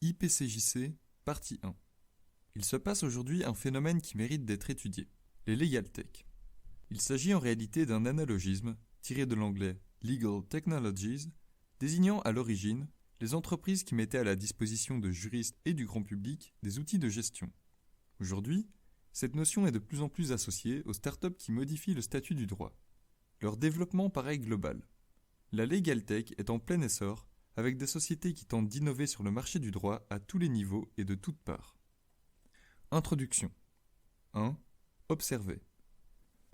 IPCJC, partie 1. Il se passe aujourd'hui un phénomène qui mérite d'être étudié, les legal tech. Il s'agit en réalité d'un analogisme, tiré de l'anglais Legal Technologies, désignant à l'origine les entreprises qui mettaient à la disposition de juristes et du grand public des outils de gestion. Aujourd'hui, cette notion est de plus en plus associée aux startups qui modifient le statut du droit. Leur développement paraît global. La legal tech est en plein essor, avec des sociétés qui tentent d'innover sur le marché du droit à tous les niveaux et de toutes parts. Introduction 1. Observer.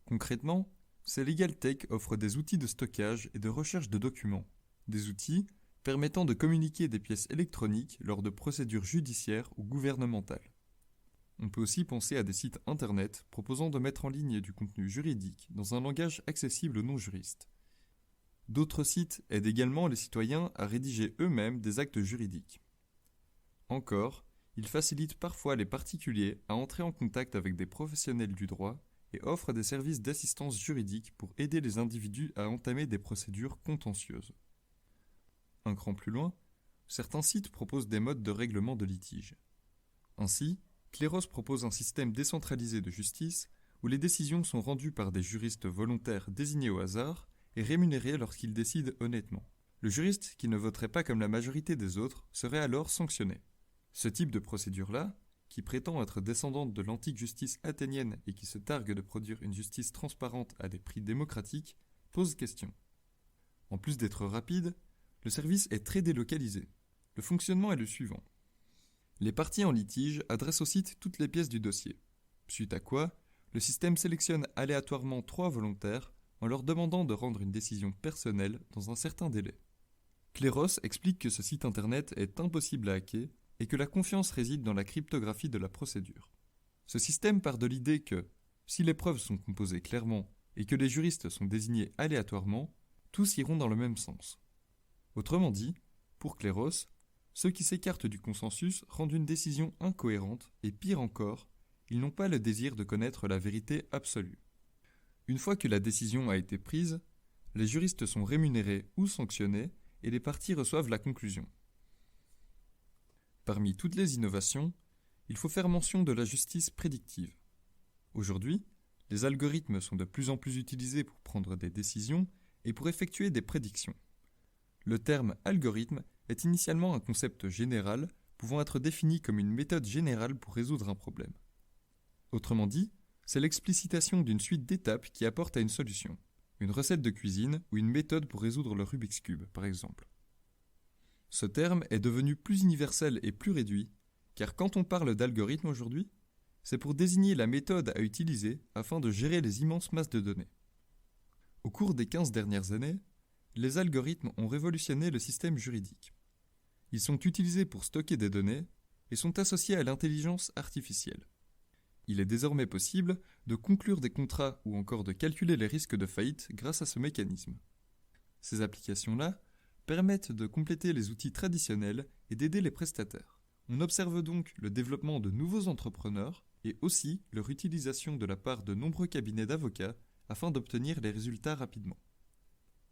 Concrètement, ces legal tech offrent des outils de stockage et de recherche de documents, des outils permettant de communiquer des pièces électroniques lors de procédures judiciaires ou gouvernementales. On peut aussi penser à des sites internet proposant de mettre en ligne du contenu juridique dans un langage accessible aux non-juristes. D'autres sites aident également les citoyens à rédiger eux-mêmes des actes juridiques. Encore, ils facilitent parfois les particuliers à entrer en contact avec des professionnels du droit et offrent des services d'assistance juridique pour aider les individus à entamer des procédures contentieuses. Un cran plus loin, certains sites proposent des modes de règlement de litige. Ainsi, Cléros propose un système décentralisé de justice où les décisions sont rendues par des juristes volontaires désignés au hasard et rémunérés lorsqu'ils décident honnêtement. Le juriste qui ne voterait pas comme la majorité des autres serait alors sanctionné. Ce type de procédure-là, qui prétend être descendante de l'antique justice athénienne et qui se targue de produire une justice transparente à des prix démocratiques, pose question. En plus d'être rapide, le service est très délocalisé. Le fonctionnement est le suivant. Les parties en litige adressent au site toutes les pièces du dossier, suite à quoi le système sélectionne aléatoirement 3 volontaires en leur demandant de rendre une décision personnelle dans un certain délai. Cléros explique que ce site internet est impossible à hacker et que la confiance réside dans la cryptographie de la procédure. Ce système part de l'idée que, si les preuves sont composées clairement et que les juristes sont désignés aléatoirement, tous iront dans le même sens. Autrement dit, pour Cléros, ceux qui s'écartent du consensus rendent une décision incohérente et pire encore, ils n'ont pas le désir de connaître la vérité absolue. Une fois que la décision a été prise, les juristes sont rémunérés ou sanctionnés et les parties reçoivent la conclusion. Parmi toutes les innovations, il faut faire mention de la justice prédictive. Aujourd'hui, les algorithmes sont de plus en plus utilisés pour prendre des décisions et pour effectuer des prédictions. Le terme algorithme est initialement un concept général pouvant être défini comme une méthode générale pour résoudre un problème. Autrement dit, c'est l'explicitation d'une suite d'étapes qui apporte à une solution, une recette de cuisine ou une méthode pour résoudre le Rubik's Cube, par exemple. Ce terme est devenu plus universel et plus réduit, car quand on parle d'algorithme aujourd'hui, c'est pour désigner la méthode à utiliser afin de gérer les immenses masses de données. Au cours des 15 dernières années, les algorithmes ont révolutionné le système juridique. Ils sont utilisés pour stocker des données et sont associés à l'intelligence artificielle. Il est désormais possible de conclure des contrats ou encore de calculer les risques de faillite grâce à ce mécanisme. Ces applications-là permettent de compléter les outils traditionnels et d'aider les prestataires. On observe donc le développement de nouveaux entrepreneurs et aussi leur utilisation de la part de nombreux cabinets d'avocats afin d'obtenir les résultats rapidement.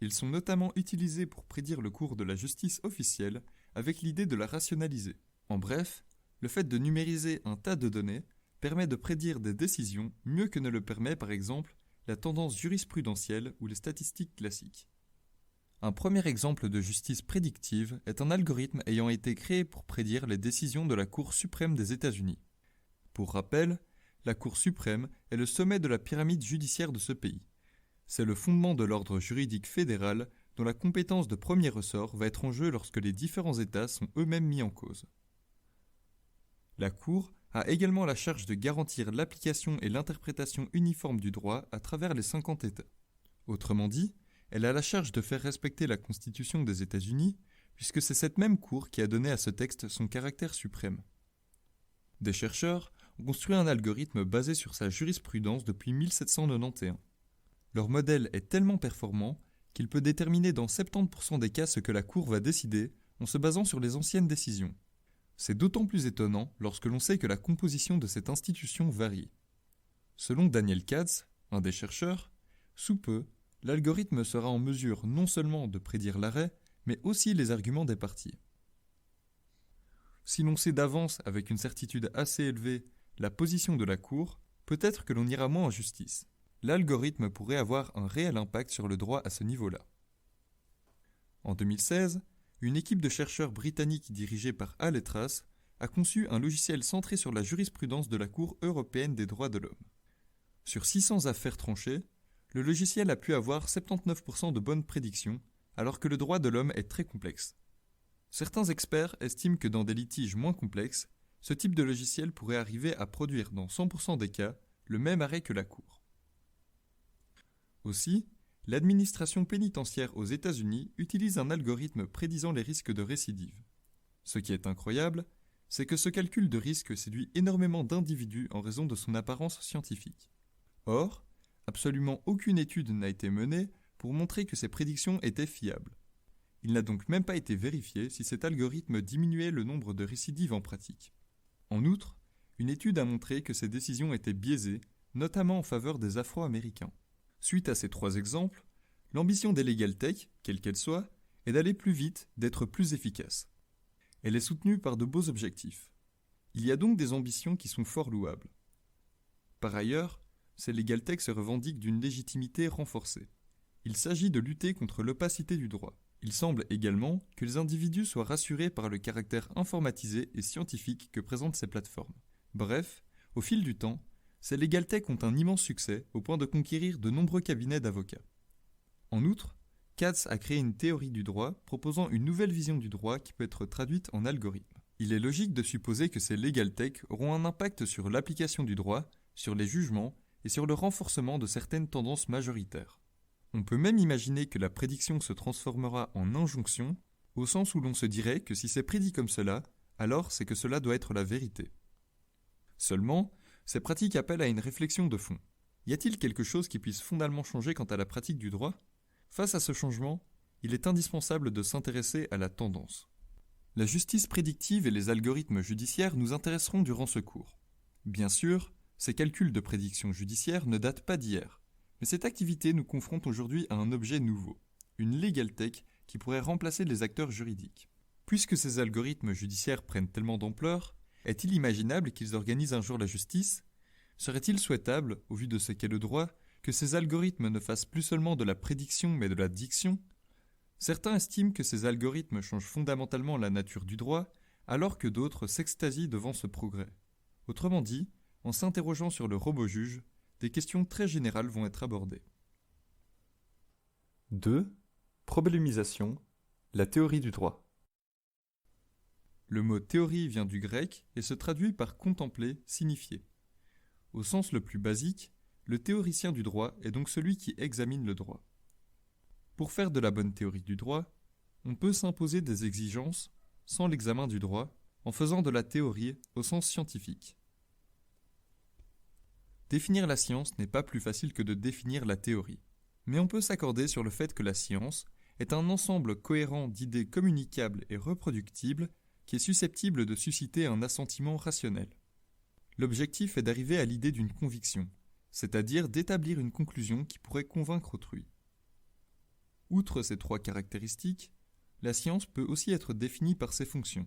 Ils sont notamment utilisés pour prédire le cours de la justice officielle avec l'idée de la rationaliser. En bref, le fait de numériser un tas de données permet de prédire des décisions mieux que ne le permet par exemple la tendance jurisprudentielle ou les statistiques classiques. Un premier exemple de justice prédictive est un algorithme ayant été créé pour prédire les décisions de la Cour suprême des États-Unis. Pour rappel, la Cour suprême est le sommet de la pyramide judiciaire de ce pays. C'est le fondement de l'ordre juridique fédéral dont la compétence de premier ressort va être en jeu lorsque les différents États sont eux-mêmes mis en cause. La Cour a également la charge de garantir l'application et l'interprétation uniforme du droit à travers les 50 États. Autrement dit, elle a la charge de faire respecter la Constitution des États-Unis, puisque c'est cette même Cour qui a donné à ce texte son caractère suprême. Des chercheurs ont construit un algorithme basé sur sa jurisprudence depuis 1791. Leur modèle est tellement performant qu'il peut déterminer dans 70% des cas ce que la Cour va décider en se basant sur les anciennes décisions. C'est d'autant plus étonnant lorsque l'on sait que la composition de cette institution varie. Selon Daniel Katz, un des chercheurs, sous peu, l'algorithme sera en mesure non seulement de prédire l'arrêt, mais aussi les arguments des parties. Si l'on sait d'avance, avec une certitude assez élevée, la position de la Cour, peut-être que l'on ira moins en justice. L'algorithme pourrait avoir un réel impact sur le droit à ce niveau-là. En 2016, une équipe de chercheurs britanniques dirigée par Aletras a conçu un logiciel centré sur la jurisprudence de la Cour européenne des droits de l'homme. Sur 600 affaires tranchées, le logiciel a pu avoir 79% de bonnes prédictions, alors que le droit de l'homme est très complexe. Certains experts estiment que dans des litiges moins complexes, ce type de logiciel pourrait arriver à produire dans 100% des cas le même arrêt que la Cour. Aussi, l'administration pénitentiaire aux États-Unis utilise un algorithme prédisant les risques de récidive. Ce qui est incroyable, c'est que ce calcul de risque séduit énormément d'individus en raison de son apparence scientifique. Or, absolument aucune étude n'a été menée pour montrer que ces prédictions étaient fiables. Il n'a donc même pas été vérifié si cet algorithme diminuait le nombre de récidives en pratique. En outre, une étude a montré que ces décisions étaient biaisées, notamment en faveur des Afro-Américains. Suite à ces 3 exemples, l'ambition des Legal Tech, quelle qu'elle soit, est d'aller plus vite, d'être plus efficace. Elle est soutenue par de beaux objectifs. Il y a donc des ambitions qui sont fort louables. Par ailleurs, ces Legal Tech se revendiquent d'une légitimité renforcée. Il s'agit de lutter contre l'opacité du droit. Il semble également que les individus soient rassurés par le caractère informatisé et scientifique que présentent ces plateformes. Bref, au fil du temps, ces Legal Tech ont un immense succès au point de conquérir de nombreux cabinets d'avocats. En outre, Katz a créé une théorie du droit proposant une nouvelle vision du droit qui peut être traduite en algorithme. Il est logique de supposer que ces Legal Tech auront un impact sur l'application du droit, sur les jugements et sur le renforcement de certaines tendances majoritaires. On peut même imaginer que la prédiction se transformera en injonction, au sens où l'on se dirait que si c'est prédit comme cela, alors c'est que cela doit être la vérité. Seulement, ces pratiques appellent à une réflexion de fond. Y a-t-il quelque chose qui puisse fondamentalement changer quant à la pratique du droit ? Face à ce changement, il est indispensable de s'intéresser à la tendance. La justice prédictive et les algorithmes judiciaires nous intéresseront durant ce cours. Bien sûr, ces calculs de prédiction judiciaire ne datent pas d'hier, mais cette activité nous confronte aujourd'hui à un objet nouveau, une Legal Tech qui pourrait remplacer les acteurs juridiques. Puisque ces algorithmes judiciaires prennent tellement d'ampleur, est-il imaginable qu'ils organisent un jour la justice ? Serait-il souhaitable, au vu de ce qu'est le droit, que ces algorithmes ne fassent plus seulement de la prédiction mais de la diction ? Certains estiment que ces algorithmes changent fondamentalement la nature du droit, alors que d'autres s'extasient devant ce progrès. Autrement dit, en s'interrogeant sur le robot juge, des questions très générales vont être abordées. 2. Problémisation, la théorie du droit. Le mot théorie vient du grec et se traduit par contempler, signifier. Au sens le plus basique, le théoricien du droit est donc celui qui examine le droit. Pour faire de la bonne théorie du droit, on peut s'imposer des exigences sans l'examen du droit en faisant de la théorie au sens scientifique. Définir la science n'est pas plus facile que de définir la théorie, mais on peut s'accorder sur le fait que la science est un ensemble cohérent d'idées communicables et reproductibles qui est susceptible de susciter un assentiment rationnel. L'objectif est d'arriver à l'idée d'une conviction, c'est-à-dire d'établir une conclusion qui pourrait convaincre autrui. Outre ces 3 caractéristiques, la science peut aussi être définie par ses fonctions: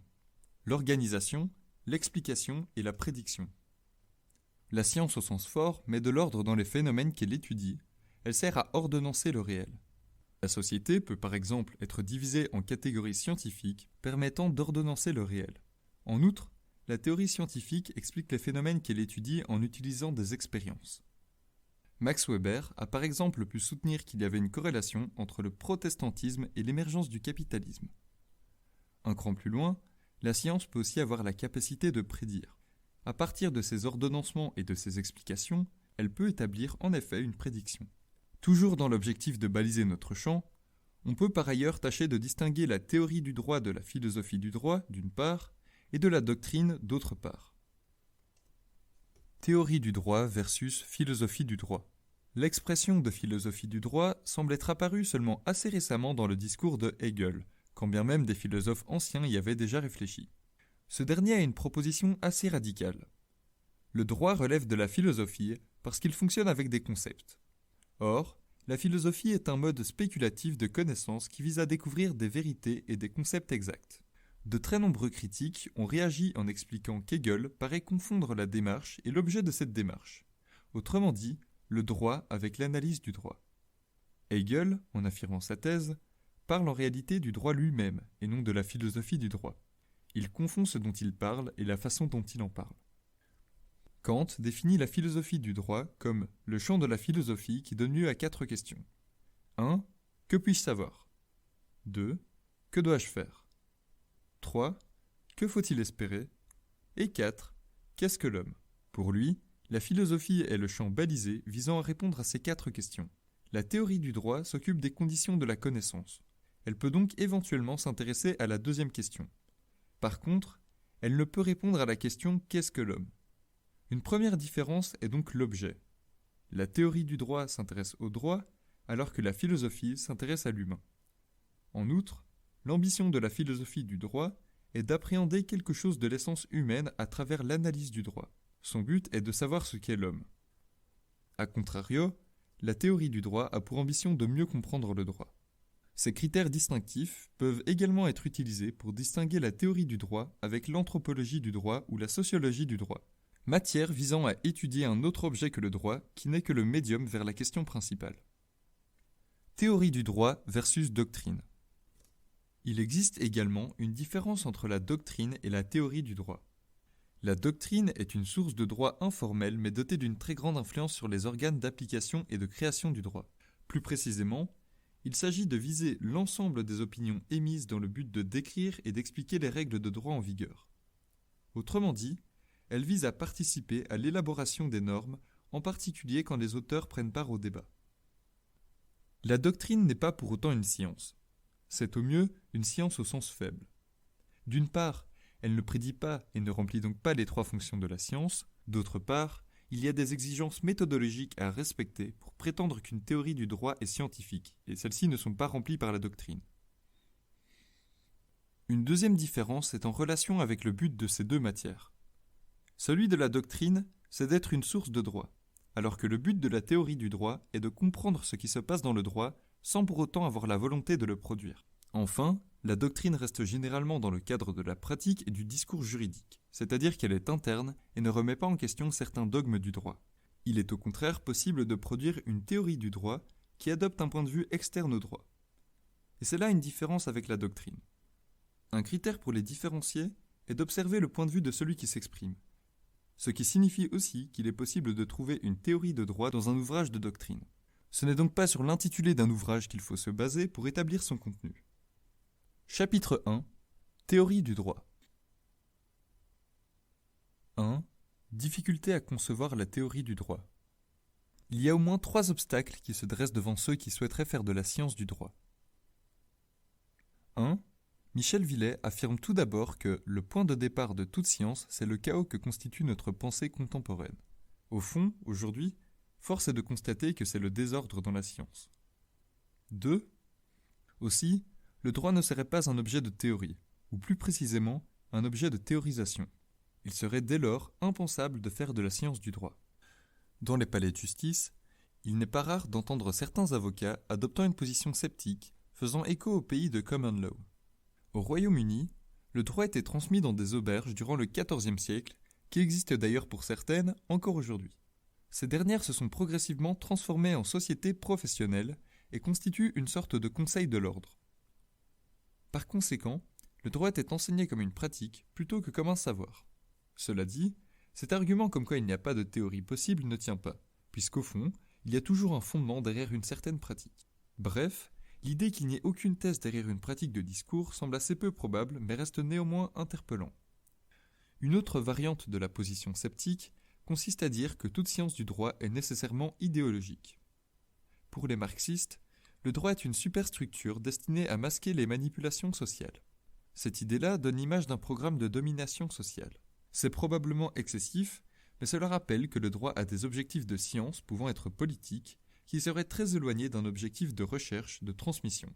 l'organisation, l'explication et la prédiction. La science au sens fort met de l'ordre dans les phénomènes qu'elle étudie, elle sert à ordonnancer le réel. La société peut par exemple être divisée en catégories scientifiques permettant d'ordonnancer le réel. En outre, la théorie scientifique explique les phénomènes qu'elle étudie en utilisant des expériences. Max Weber a par exemple pu soutenir qu'il y avait une corrélation entre le protestantisme et l'émergence du capitalisme. Un cran plus loin, la science peut aussi avoir la capacité de prédire. À partir de ses ordonnancements et de ses explications, elle peut établir en effet une prédiction. Toujours dans l'objectif de baliser notre champ, on peut par ailleurs tâcher de distinguer la théorie du droit de la philosophie du droit, d'une part, et de la doctrine, d'autre part. Théorie du droit versus philosophie du droit. L'expression de philosophie du droit semble être apparue seulement assez récemment dans le discours de Hegel, quand bien même des philosophes anciens y avaient déjà réfléchi. Ce dernier a une proposition assez radicale. Le droit relève de la philosophie parce qu'il fonctionne avec des concepts. Or, la philosophie est un mode spéculatif de connaissance qui vise à découvrir des vérités et des concepts exacts. De très nombreux critiques ont réagi en expliquant qu'Hegel paraît confondre la démarche et l'objet de cette démarche. Autrement dit, le droit avec l'analyse du droit. Hegel, en affirmant sa thèse, parle en réalité du droit lui-même et non de la philosophie du droit. Il confond ce dont il parle et la façon dont il en parle. Kant définit la philosophie du droit comme le champ de la philosophie qui donne lieu à 4 questions. 1. Que puis-je savoir ? 2. Que dois-je faire ? 3. Que faut-il espérer ? Et 4. Qu'est-ce que l'homme ? Pour lui, la philosophie est le champ balisé visant à répondre à ces 4 questions. La théorie du droit s'occupe des conditions de la connaissance. Elle peut donc éventuellement s'intéresser à la 2e question. Par contre, elle ne peut répondre à la question « Qu'est-ce que l'homme ?» Une première différence est donc l'objet. La théorie du droit s'intéresse au droit, alors que la philosophie s'intéresse à l'humain. En outre, l'ambition de la philosophie du droit est d'appréhender quelque chose de l'essence humaine à travers l'analyse du droit. Son but est de savoir ce qu'est l'homme. A contrario, la théorie du droit a pour ambition de mieux comprendre le droit. Ces critères distinctifs peuvent également être utilisés pour distinguer la théorie du droit avec l'anthropologie du droit ou la sociologie du droit, matière visant à étudier un autre objet que le droit qui n'est que le médium vers la question principale. Théorie du droit versus doctrine. Il existe également une différence entre la doctrine et la théorie du droit. La doctrine est une source de droit informelle mais dotée d'une très grande influence sur les organes d'application et de création du droit. Plus précisément, il s'agit de viser l'ensemble des opinions émises dans le but de décrire et d'expliquer les règles de droit en vigueur. Autrement dit, elle vise à participer à l'élaboration des normes, en particulier quand les auteurs prennent part au débat. La doctrine n'est pas pour autant une science. C'est au mieux une science au sens faible. D'une part, elle ne prédit pas et ne remplit donc pas les 3 fonctions de la science. D'autre part, il y a des exigences méthodologiques à respecter pour prétendre qu'une théorie du droit est scientifique, et celles-ci ne sont pas remplies par la doctrine. Une deuxième différence est en relation avec le but de ces 2 matières. Celui de la doctrine, c'est d'être une source de droit, alors que le but de la théorie du droit est de comprendre ce qui se passe dans le droit sans pour autant avoir la volonté de le produire. Enfin, la doctrine reste généralement dans le cadre de la pratique et du discours juridique, c'est-à-dire qu'elle est interne et ne remet pas en question certains dogmes du droit. Il est au contraire possible de produire une théorie du droit qui adopte un point de vue externe au droit. Et c'est là une différence avec la doctrine. Un critère pour les différencier est d'observer le point de vue de celui qui s'exprime, ce qui signifie aussi qu'il est possible de trouver une théorie de droit dans un ouvrage de doctrine. Ce n'est donc pas sur l'intitulé d'un ouvrage qu'il faut se baser pour établir son contenu. Chapitre 1. Théorie du droit. 1. Difficulté à concevoir la théorie du droit. Il y a au moins 3 obstacles qui se dressent devant ceux qui souhaiteraient faire de la science du droit. 1. Michel Villet affirme tout d'abord que le point de départ de toute science, c'est le chaos que constitue notre pensée contemporaine. Au fond, aujourd'hui, force est de constater que c'est le désordre dans la science. 2. Aussi, le droit ne serait pas un objet de théorie, ou plus précisément, un objet de théorisation. Il serait dès lors impensable de faire de la science du droit. Dans les palais de justice, il n'est pas rare d'entendre certains avocats adoptant une position sceptique, faisant écho au pays de common law. Au Royaume-Uni, le droit était transmis dans des auberges durant le XIVe siècle, qui existent d'ailleurs pour certaines encore aujourd'hui. Ces dernières se sont progressivement transformées en sociétés professionnelles et constituent une sorte de conseil de l'ordre. Par conséquent, le droit est enseigné comme une pratique plutôt que comme un savoir. Cela dit, cet argument comme quoi il n'y a pas de théorie possible ne tient pas, puisqu'au fond, il y a toujours un fondement derrière une certaine pratique. Bref, l'idée qu'il n'y ait aucune thèse derrière une pratique de discours semble assez peu probable, mais reste néanmoins interpellant. Une autre variante de la position sceptique consiste à dire que toute science du droit est nécessairement idéologique. Pour les marxistes, le droit est une superstructure destinée à masquer les manipulations sociales. Cette idée-là donne l'image d'un programme de domination sociale. C'est probablement excessif, mais cela rappelle que le droit a des objectifs de science pouvant être politiques, qui seraient très éloignés d'un objectif de recherche, de transmission.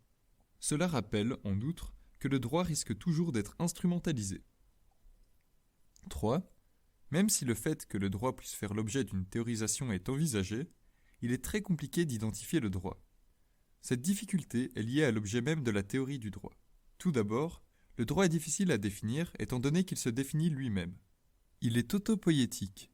Cela rappelle, en outre, que le droit risque toujours d'être instrumentalisé. 3. Même si le fait que le droit puisse faire l'objet d'une théorisation est envisagé, il est très compliqué d'identifier le droit. Cette difficulté est liée à l'objet même de la théorie du droit. Tout d'abord, Le droit est difficile à définir étant donné qu'il se définit lui-même. Il est autopoïétique.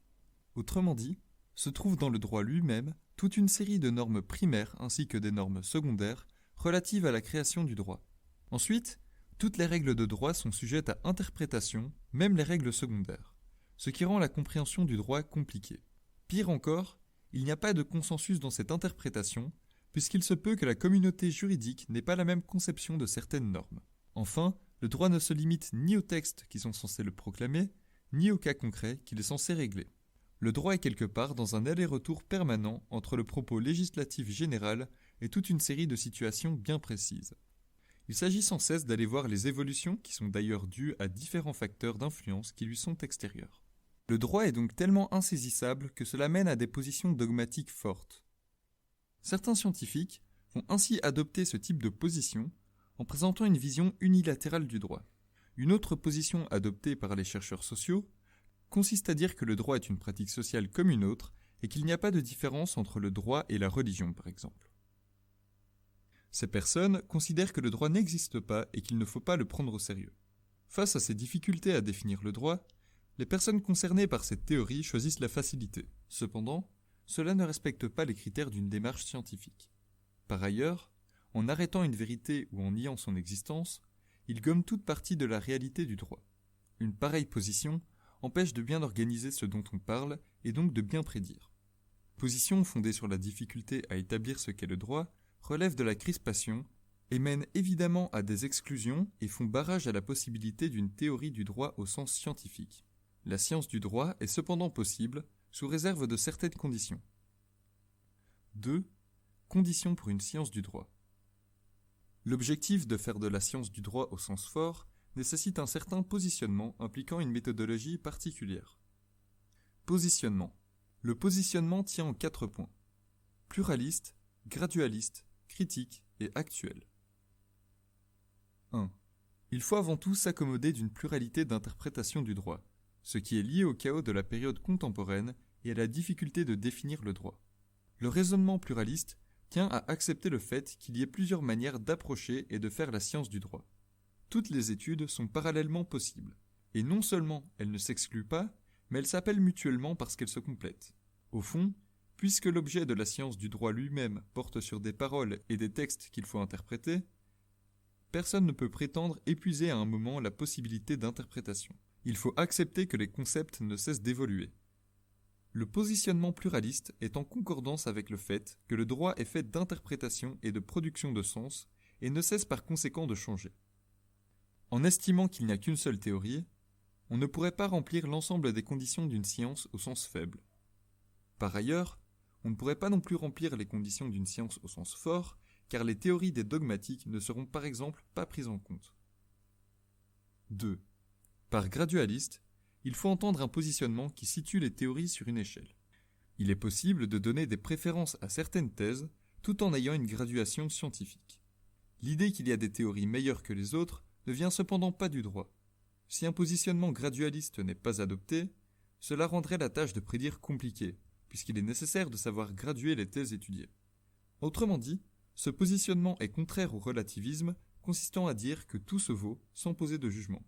Autrement dit, se trouve dans le droit lui-même toute une série de normes primaires ainsi que des normes secondaires relatives à la création du droit. Ensuite, toutes les règles de droit sont sujettes à interprétation, même les règles secondaires, ce qui rend la compréhension du droit compliquée. Pire encore, il n'y a pas de consensus dans cette interprétation, puisqu'il se peut que la communauté juridique n'ait pas la même conception de certaines normes. Enfin, le droit ne se limite ni aux textes qui sont censés le proclamer, ni aux cas concrets qu'il est censé régler. Le droit est quelque part dans un aller-retour permanent entre le propos législatif général et toute une série de situations bien précises. Il s'agit sans cesse d'aller voir les évolutions qui sont d'ailleurs dues à différents facteurs d'influence qui lui sont extérieurs. Le droit est donc tellement insaisissable que cela mène à des positions dogmatiques fortes. Certains scientifiques vont ainsi adopter ce type de position en présentant une vision unilatérale du droit. Une autre position adoptée par les chercheurs sociaux consiste à dire que le droit est une pratique sociale comme une autre et qu'il n'y a pas de différence entre le droit et la religion, par exemple. Ces personnes considèrent que le droit n'existe pas et qu'il ne faut pas le prendre au sérieux. Face à ces difficultés à définir le droit, les personnes concernées par cette théorie choisissent la facilité. Cependant, cela ne respecte pas les critères d'une démarche scientifique. Par ailleurs, en arrêtant une vérité ou en niant son existence, ils gomment toute partie de la réalité du droit. Une pareille position empêche de bien organiser ce dont on parle et donc de bien prédire. Position fondée sur la difficulté à établir ce qu'est le droit relève de la crispation et mène évidemment à des exclusions et font barrage à la possibilité d'une théorie du droit au sens scientifique. La science du droit est cependant possible sous réserve de certaines conditions. 2. Conditions pour une science du droit. L'objectif de faire de la science du droit au sens fort nécessite un certain positionnement impliquant une méthodologie particulière. Positionnement. Le positionnement tient en 4 points. Pluraliste, gradualiste, critique et actuel. 1. Il faut avant tout s'accommoder d'une pluralité d'interprétation du droit, ce qui est lié au chaos de la période contemporaine et à la difficulté de définir le droit. Le raisonnement pluraliste tient à accepter le fait qu'il y ait plusieurs manières d'approcher et de faire la science du droit. Toutes les études sont parallèlement possibles, et non seulement elles ne s'excluent pas, mais elles s'appellent mutuellement parce qu'elles se complètent. Au fond, puisque l'objet de la science du droit lui-même porte sur des paroles et des textes qu'il faut interpréter, personne ne peut prétendre épuiser à un moment la possibilité d'interprétation. Il faut accepter que les concepts ne cessent d'évoluer. Le positionnement pluraliste est en concordance avec le fait que le droit est fait d'interprétation et de production de sens et ne cesse par conséquent de changer. En estimant qu'il n'y a qu'une seule théorie, on ne pourrait pas remplir l'ensemble des conditions d'une science au sens faible. Par ailleurs, on ne pourrait pas non plus remplir les conditions d'une science au sens fort, car les théories des dogmatiques ne seront par exemple pas prises en compte. 2. Par gradualiste, il faut entendre un positionnement qui situe les théories sur une échelle. Il est possible de donner des préférences à certaines thèses tout en ayant une graduation scientifique. L'idée qu'il y a des théories meilleures que les autres ne vient cependant pas du droit. Si un positionnement gradualiste n'est pas adopté, cela rendrait la tâche de prédire compliquée, puisqu'il est nécessaire de savoir graduer les thèses étudiées. Autrement dit, ce positionnement est contraire au relativisme, consistant à dire que tout se vaut sans poser de jugement.